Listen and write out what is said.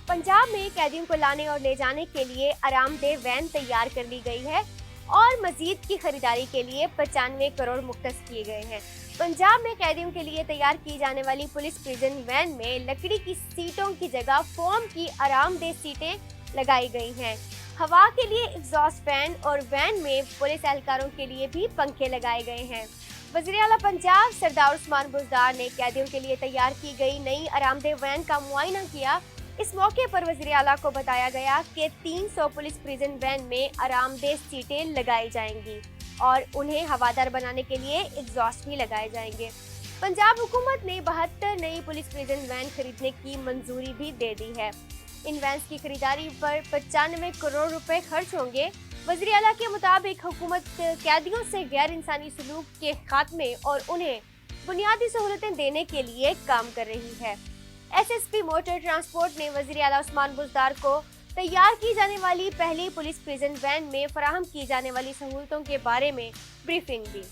पंजाब में कैदियों को लाने और ले जाने के लिए आरामदेह वैन तैयार कर ली गई है और मजीद की खरीदारी के लिए 95 करोड़ मुख्तस किए गए हैं। पंजाब में कैदियों के लिए तैयार की जाने वाली पुलिस प्रिजन वैन में लकड़ी की सीटों की जगह फोम की आरामदेह सीटें लगाई गई हैं। हवा के लिए एग्जॉस्ट फैन और वैन में पुलिस एहलकारों के लिए भी पंखे लगाए गए हैं। वज़ीर आला पंजाब सरदार उस्मान बुज़दार ने कैदियों के लिए तैयार की गई नई आरामदेह वैन का मुआयना किया। इस मौके पर वज़ीर आला को बताया गया कि 300 पुलिस प्रिजन वैन में आरामदेह सीटें लगाई जाएंगी और उन्हें हवादार बनाने के लिए एग्जॉस्ट भी लगाए जाएंगे। पंजाब हुकूमत ने 72 नई पुलिस प्रिजन वैन खरीदने की मंजूरी भी दे दी है। इन वैन्स की खरीदारी पर 95 करोड़ रुपए खर्च होंगे। वज़ीर आला के मुताबिक हुकूमत कैदियों से गैर इंसानी सलूक के खात्मे और उन्हें बुनियादी सहूलतें देने के लिए काम कर रही है। SSP मोटर ट्रांसपोर्ट ने वज़ीर आला उस्मान बुज़दार को तैयार की जाने वाली पहली पुलिस प्रिजन वैन में फराहम की जाने वाली सहूलतों के बारे में ब्रीफिंग दी।